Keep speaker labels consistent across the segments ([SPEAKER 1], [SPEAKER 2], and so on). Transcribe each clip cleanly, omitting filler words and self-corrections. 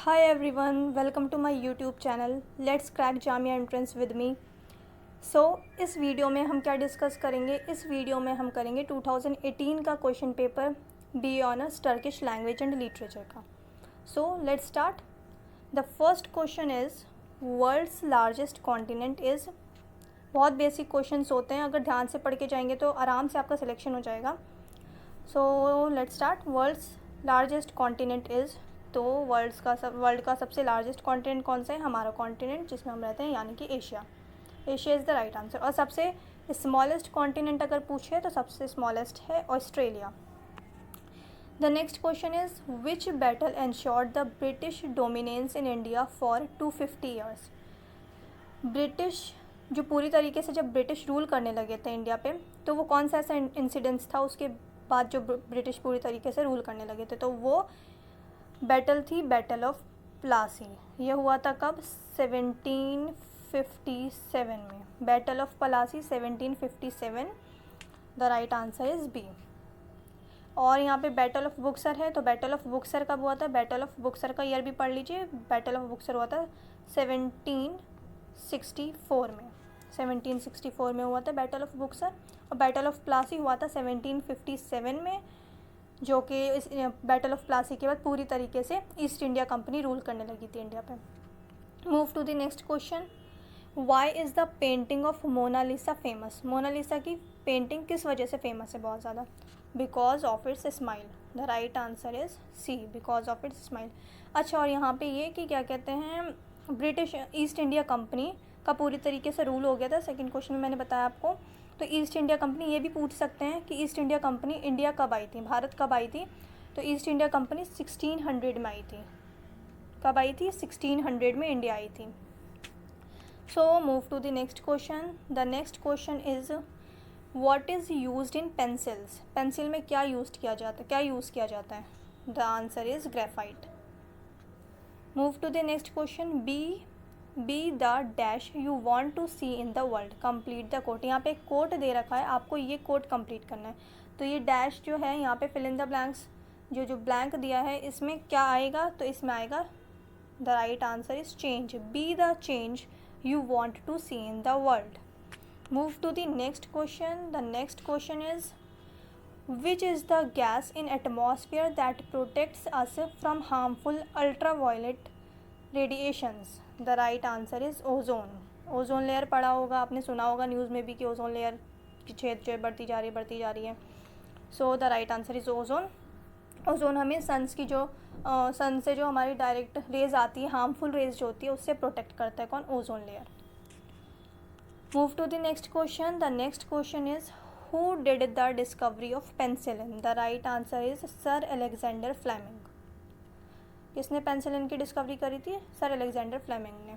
[SPEAKER 1] Hi everyone, welcome to my YouTube channel. Let's crack Jamia entrance with me. इस video में हम क्या discuss करेंगे? इस वीडियो में हम करेंगे 2018 का question paper B honours Turkish language and literature का. Let's start. The first question is world's largest continent is. बहुत बेसिक क्वेश्चंस होते हैं, अगर ध्यान से पढ़ के जाएंगे तो आराम से आपका सिलेक्शन हो जाएगा. Let's start. World's largest continent is. तो वर्ल्ड का सबसे लार्जेस्ट कॉन्टिनेंट कौन सा है? हमारा कॉन्टिनेंट जिसमें हम रहते हैं, यानी कि Asia. Asia is the right answer. और सबसे स्मॉलेस्ट कॉन्टिनेंट अगर पूछे तो सबसे स्मॉलेस्ट है Australia. The next question is which battle ensured the British dominance in India for 250 years. British जो पूरी तरीके से जब ब्रिटिश रूल करने लगे थे इंडिया पे, तो वो कौन सा ऐसा इंसिडेंस था उसके बाद जो ब्रिटिश पूरी तरीके से रूल करने लगे थे? तो वो बैटल थी बैटल ऑफ प्लासी. ये हुआ था कब? 1757 में. Battle of Plassey 1757. The right answer is B. और यहाँ पे बैटल ऑफ बुक्सर है, तो बैटल ऑफ बुक्सर कब हुआ था? बैटल ऑफ बुक्सर का ईयर भी पढ़ लीजिए. बैटल ऑफ बुक्सर हुआ था 1764 में. 1764 में हुआ था बैटल ऑफ बुक्सर. और बैटल ऑफ प्लासी हुआ था 1757 में, जो कि इस बैटल ऑफ प्लासी के बाद पूरी तरीके से ईस्ट इंडिया कंपनी रूल करने लगी थी इंडिया पे. Move to the next question. Why is the painting of Mona Lisa famous. Mona Lisa की पेंटिंग किस वजह से फेमस है बहुत ज़्यादा? Because of its smile. The right answer is C, because of its smile. अच्छा, और यहाँ पे ये कि क्या कहते हैं, ब्रिटिश ईस्ट इंडिया कंपनी का पूरी तरीके से रूल हो गया था. सेकेंड क्वेश्चन में मैंने बताया आपको. तो ईस्ट इंडिया कंपनी, ये भी पूछ सकते हैं कि ईस्ट इंडिया कंपनी इंडिया कब आई थी, भारत कब आई थी? तो ईस्ट इंडिया कंपनी 1600 में आई थी. कब आई थी? 1600 में इंडिया आई थी. Move to the next question. The next question is what is used in pencils. Pencil में क्या यूज़ किया जाता है? क्या यूज़ किया जाता है? The answer is graphite. Move to the next question. Be the dash you want to see in the world. Complete the quote. यहाँ पे एक कोट दे रखा है, आपको ये कोट कंप्लीट करना है. तो ये डैश जो है यहाँ पे फिल इन द ब्लैंक्स, जो ब्लैंक दिया है इसमें क्या आएगा? तो इसमें आएगा the right answer is change. Be the change you want to see in the world. Move to the next question. The next question is which is the gas in atmosphere that protects us from harmful ultraviolet radiations. The right answer is ozone. Ozone layer पढ़ा होगा आपने, सुना होगा news में भी कि ozone layer की छेद जो है बढ़ती जा रही है. So the right answer is ozone. Ozone हमें सन से जो हमारी डायरेक्ट रेज आती है, हार्मफुल रेज जो होती है, उससे प्रोटेक्ट करता है. कौन? Ozone layer. Move to the next question. The next question is who did the discovery of penicillin. The right answer is sir Alexander Fleming. किसने पेंसिलिन की डिस्कवरी करी थी? सर अलेक्जेंडर फ्लेमिंग ने.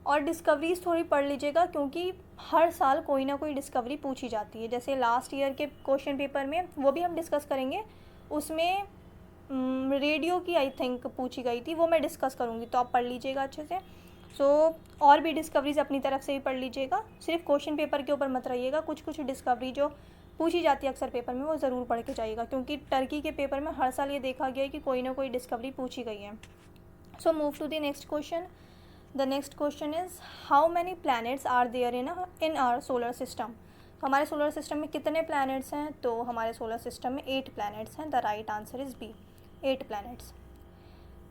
[SPEAKER 1] और डिस्कवरीज थोड़ी पढ़ लीजिएगा, क्योंकि हर साल कोई ना कोई डिस्कवरी पूछी जाती है. जैसे लास्ट ईयर के क्वेश्चन पेपर में, वो भी हम डिस्कस करेंगे, उसमें रेडियो की आई थिंक पूछी गई थी, वो मैं डिस्कस करूँगी, तो आप पढ़ लीजिएगा अच्छे से. और भी डिस्कवरीज अपनी तरफ से भी पढ़ लीजिएगा, सिर्फ क्वेश्चन पेपर के ऊपर मत रहिएगा. कुछ डिस्कवरी जो पूछी जाती है अक्सर पेपर में, वो ज़रूर पढ़ के जाइएगा, क्योंकि टर्की के पेपर में हर साल ये देखा गया है कि कोई ना कोई डिस्कवरी पूछी गई है. Move to the next question. The next question is how many planets are there in our solar system. तो हमारे सोलर सिस्टम में कितने प्लैनेट्स हैं? तो हमारे सोलर सिस्टम में 8 प्लैनेट्स हैं. The right answer is B, 8 planets.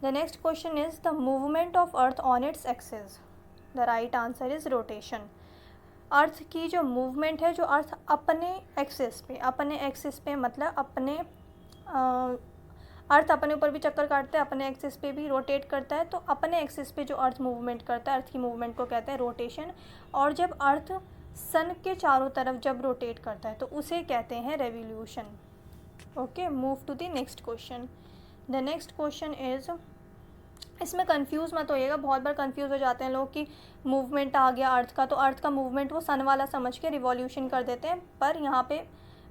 [SPEAKER 1] The next question is the movement of earth on its axis. The right answer is rotation. Earth की जो मूवमेंट है, जो अर्थ अपने एक्सिस पे मतलब अर्थ अपने ऊपर भी चक्कर काटता है, अपने एक्सिस पे भी रोटेट करता है. तो अपने एक्सिस पे जो अर्थ मूवमेंट करता है, अर्थ की मूवमेंट को कहते हैं रोटेशन. और जब अर्थ सन के चारों तरफ जब रोटेट करता है, तो उसे कहते हैं revolution. Okay, move to the next question. The next question is, इसमें कंफ्यूज मत होइएगा, बहुत बार कंफ्यूज हो जाते हैं लोग कि मूवमेंट आ गया अर्थ का, तो अर्थ का मूवमेंट वो सन वाला समझ के रिवॉल्यूशन कर देते हैं. पर यहाँ पे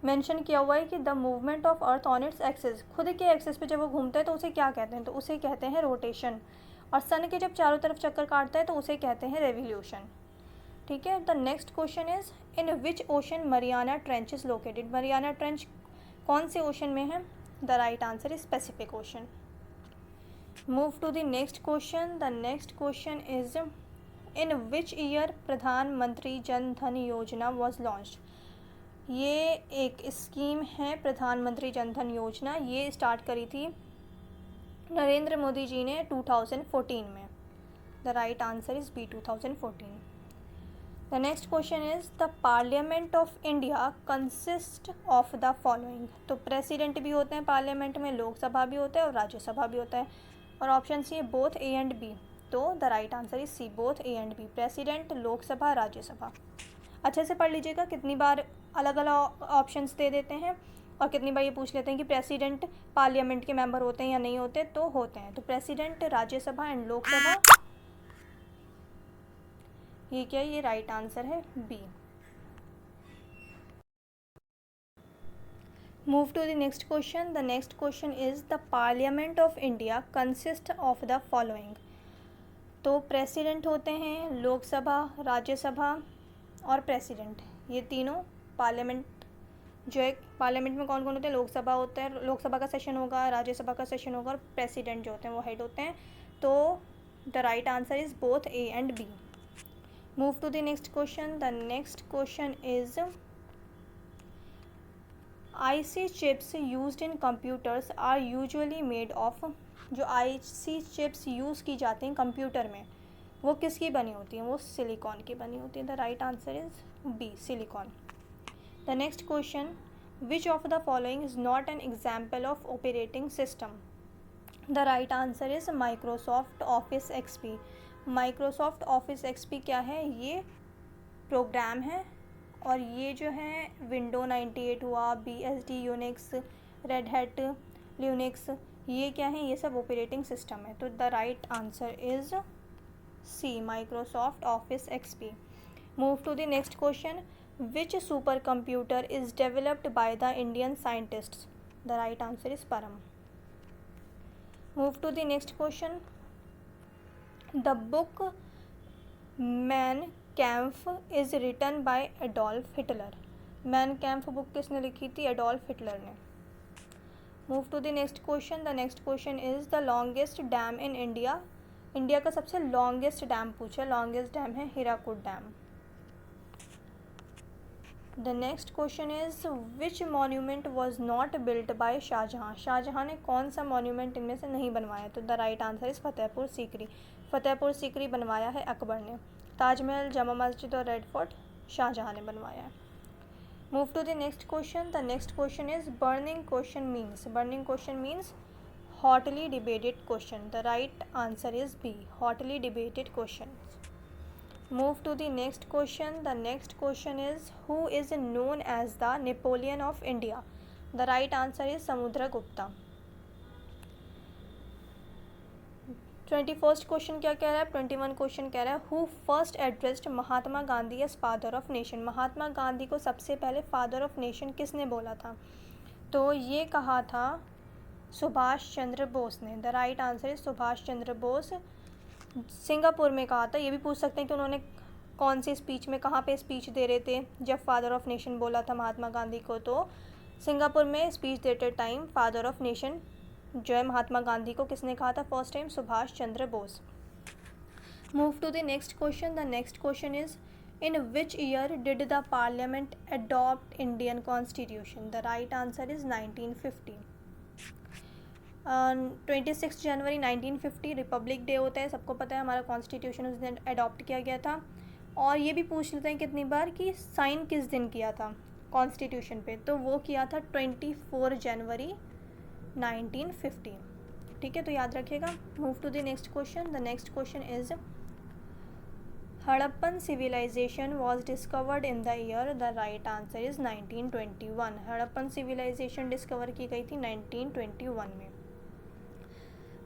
[SPEAKER 1] मेंशन किया हुआ है कि the movement of earth on its axis, खुद के एक्सिस पे जब वो घूमता है तो उसे क्या कहते हैं? तो उसे कहते हैं रोटेशन. और सन के जब चारों तरफ चक्कर काटता है तो उसे कहते हैं रेवोल्यूशन. ठीक है. The next question is in which ocean Mariana Trench is located. Mariana Trench कौन से ओशन में है? The right answer is Pacific Ocean. Move to the next question. The next question is in which year प्रधानमंत्री जन धन योजना was launched. ये एक स्कीम है प्रधानमंत्री जन धन योजना. ये स्टार्ट करी थी नरेंद्र मोदी जी ने 2014 में. The right answer is B, 2014. The next question is the Parliament of India consist of the following. तो प्रेसिडेंट भी होते हैं पार्लियामेंट में, लोकसभा भी होता है और राज्यसभा भी होता है. और ऑप्शन सी है बोथ ए एंड बी. तो the right answer is C, both A and B. President, Lok Sabha, Rajya Sabha. अच्छे से पढ़ लीजिएगा, कितनी बार अलग अलग ऑप्शंस दे देते हैं और कितनी बार ये पूछ लेते हैं कि प्रेसिडेंट पार्लियामेंट के मेंबर होते हैं या नहीं होते. तो होते हैं. तो प्रेसिडेंट, राज्यसभा एंड लोकसभा. ये क्या है? ये राइट आंसर है B. Move to the next question. The next question is the Parliament of India consist of the following. तो प्रेसिडेंट होते हैं, लोकसभा, राज्यसभा और प्रेसिडेंट. ये तीनों पार्लियामेंट जो है, पार्लियामेंट में कौन कौन होते हैं? लोकसभा होता है, लोकसभा का सेशन होगा, राज्यसभा का सेशन होगा और प्रेसिडेंट जो होते हैं वो हेड होते हैं. तो the right answer is both A and B. Move to the next question. The next question is IC chips used in computers are usually made of. जो आईसी चिप्स यूज़ की जाती हैं कंप्यूटर में वो किसकी बनी होती हैं? वो सिलिकॉन की बनी होती है. The right answer is B, silicon. The next question, which of the following is not an example of operating system. The right answer is Microsoft Office XP. Microsoft Office XP क्या है? ये programme है और ये जो है window 98 हुआ, BSD, Unix, red hat, Linux, ये क्या है? ये सब ऑपरेटिंग सिस्टम है. तो the right answer is C, Microsoft Office XP. Move to the next question, which super computer is developed by the Indian scientists. The right answer is Param. Move to the next question, the book Mein Kampf is written by Adolf Hitler. Mein Kampf book किसने लिखी थी? Adolf Hitler ने. Move to the next question. The next question is the longest dam in India. India का सबसे longest dam पूछा. Longest dam है Hirakud dam. The next question is which monument was not built by Shah Jahan. Shah Jahan ने कौन सा monument इनमें से नहीं बनवाया? तो the right answer is Fatehpur Sikri. Fatehpur Sikri बनवाया है अकबर ने. ताजमहल, जामा मस्जिद और रेड फोर्ट शाहजहाँ ने बनवाया है. Move to the next question. The next question is burning question means. Burning question means hotly debated question. The right answer is B, hotly debated question. Move to the next question. The next question is who is known as the Napoleon of India. The right answer is Samudragupta. 21st question क्या कह रहा है? 21 question कह रहा है who first addressed Mahatma Gandhi as father of nation. Mahatma Gandhi को सबसे पहले फादर ऑफ नेशन किसने बोला था? तो ये कहा था सुभाष चंद्र बोस ने. The right answer is Subhash Chandra Bose. Singapore में कहा था. ये भी पूछ सकते हैं कि उन्होंने कौन सी स्पीच में, कहाँ पे स्पीच दे रहे थे जब फादर ऑफ नेशन बोला था महात्मा गांधी को. तो सिंगापुर में स्पीच देते टाइम फादर ऑफ नेशन जो है महात्मा गांधी को किसने कहा था first time? Subhash Chandra Bose. Move to the next question. The next question is in which year did the Parliament adopt Indian constitution. The right answer is 1950. 26 जनवरी 1950 रिपब्लिक डे होता है. सबको पता है हमारा कॉन्स्टिट्यूशन उस दिन अडॉप्ट किया गया था. और ये भी पूछ लेते हैं कितनी बार कि साइन किस दिन किया था कॉन्स्टिट्यूशन पे. तो वो किया था 24 जनवरी 1950. ठीक है, तो याद रखिएगा. Move to the next question. The next question is Harappan civilization was discovered in the year. The right answer is 1921. Harappan civilization discover की गई थी 1921 में.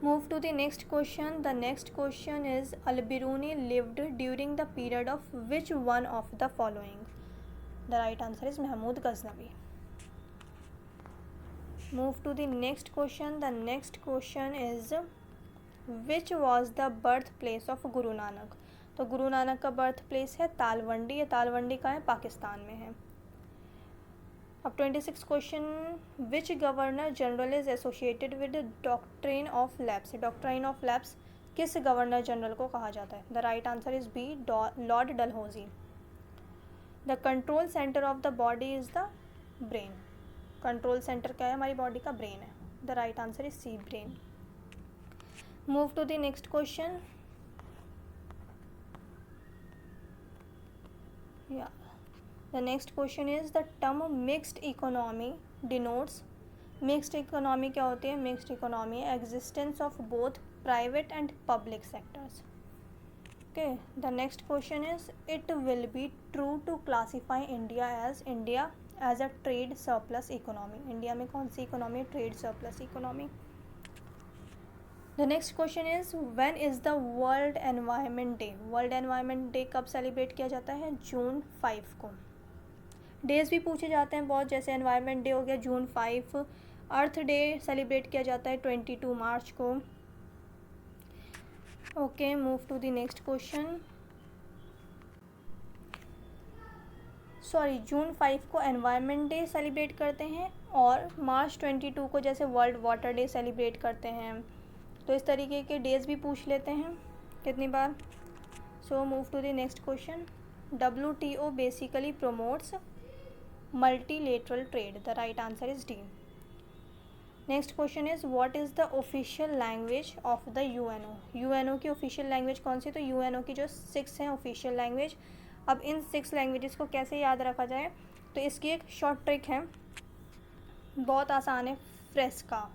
[SPEAKER 1] Move to the next question. The next question is Al-Biruni lived during the period of which one of the following? The right answer is Mahmud Ghaznavi. Move to the next question. The next question is which was the birthplace of Guru Nanak? तो गुरु नानक का birth place है तालवंडी. ये तालवंडी का है पाकिस्तान में है. अब 26 question, which governor general is associated with doctrine of lapse. Doctrine of lapse किस गवर्नर जनरल को कहा जाता है? The right answer is B, Lord Dalhousie. The control centre of the body is the brain. Control centre क्या है? हमारी body का brain है। The right answer is C, brain. Move to the next question. Yeah. The next question is the term mixed economy denotes, mixed economy क्या होती है? Mixed economy existence of both private and public sectors. Okay. The next question is it will be true to classify India as a trade surplus economy. India में कौन सी economy? Trade surplus economy. The next question is when is the World Environment Day? World Environment Day कब celebrate किया जाता है? जून 5 को। Days भी पूछे जाते हैं बहुत, जैसे एनवायरनमेंट डे हो गया जून 5, अर्थ डे सेलिब्रेट किया जाता है 22 मार्च को। Okay, move to the next question. जून 5 को एनवायरनमेंट डे सेलिब्रेट करते हैं और मार्च 22 को जैसे वर्ल्ड वाटर डे सेलिब्रेट करते हैं। तो इस तरीके के डेज भी पूछ लेते हैं कितनी बार। So move to the next question. WTO basically promotes multilateral trade. The right answer is D. Next question is what is the official language of the UNO। UNO की ऑफिशियल लैंग्वेज कौन सी? तो UNO की जो 6 हैं official language. अब इन 6 languages को कैसे याद रखा जाए? तो इसकी एक शॉर्ट ट्रिक है, बहुत आसान है। फ्रेस्का।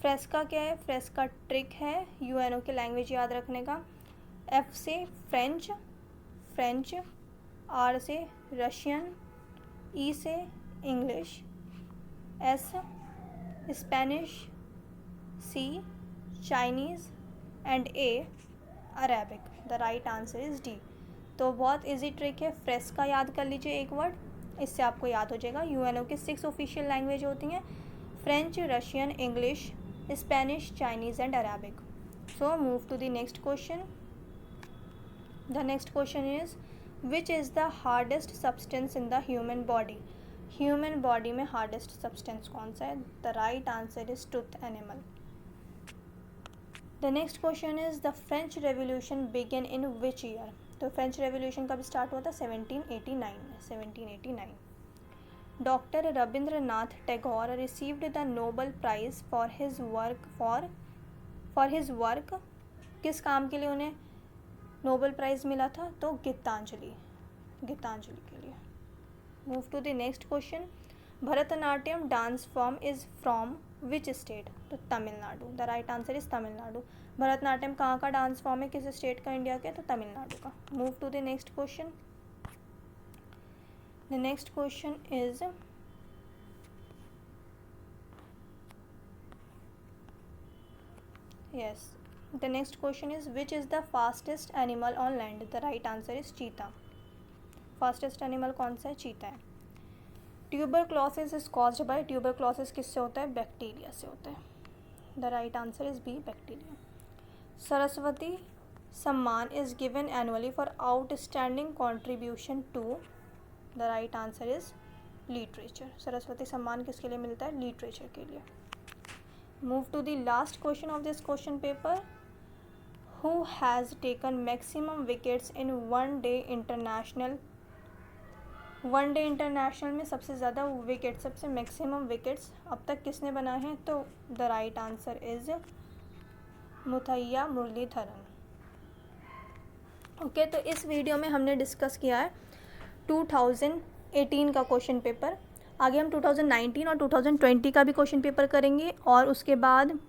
[SPEAKER 1] फ्रेस्का क्या है? फ्रेस्का ट्रिक है UNO की लैंग्वेज याद रखने का। F से फ्रेंच, R से रशियन, E से English, S Spanish, C Chinese and A Arabic. The right answer is D. तो बहुत इजी ट्रिक है, फ्रेस्का याद कर लीजिए एक वर्ड, इससे आपको याद हो जाएगा। UNO की 6 ऑफिशियल लैंग्वेज होती हैं, French, Russian, English, Spanish, Chinese and Arabic. So move to the next question. The next question is which is the hardest substance in the human body? Human body में hardest substance कौन सा है? The right answer is tooth animal. The next question is the French Revolution began in which year? तो French Revolution कब start हुआ था? 1789। Doctor Rabindranath Tagore received the Nobel prize for his work. किस काम के लिए उन्हें नोबल प्राइज़ मिला था? तो गीतांजलि के लिए। Move to the next question. Bharatanatyam dance form is from which state? तो Tamil Nadu. The right answer is Tamil Nadu. Bharatanatyam कहाँ का डांस फॉर्म है? किस स्टेट का? इंडिया के। तो तमिलनाडु का। Move to the next question. The next question is the next question is which is the fastest animal on land? The right answer is cheetah. Fastest animal कौन सा है? चीता है। Tuberculosis is caused by, tuberculosis किससे होता है? Bacteria से होता है। The right answer is B, bacteria. Saraswati Samman is given annually for outstanding contribution to, the right answer is literature. Saraswati Samman किसके लिए मिलता है? लिटरेचर के लिए। Move to the last question of this question paper. Who has taken maximum wickets in one day international? One day international में सबसे ज़्यादा wicket, सबसे मैक्सिमम विकेट्स अब तक किसने बनाए हैं? तो the right answer is Muttiah Muralitharan. Okay, तो इस वीडियो में हमने डिस्कस किया है 2018 का क्वेश्चन पेपर। आगे हम 2019 और 2020 का भी क्वेश्चन पेपर करेंगे और उसके बाद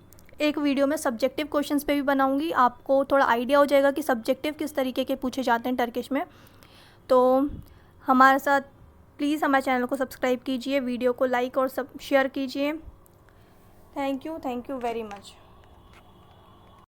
[SPEAKER 1] एक वीडियो में सब्जेक्टिव क्वेश्चंस पे भी बनाऊंगी। आपको थोड़ा आइडिया हो जाएगा कि सब्जेक्टिव किस तरीके के पूछे जाते हैं टर्किश में। तो हमारे साथ प्लीज़ हमारे चैनल को सब्सक्राइब कीजिए, वीडियो को लाइक और सब शेयर कीजिए। Thank you very much.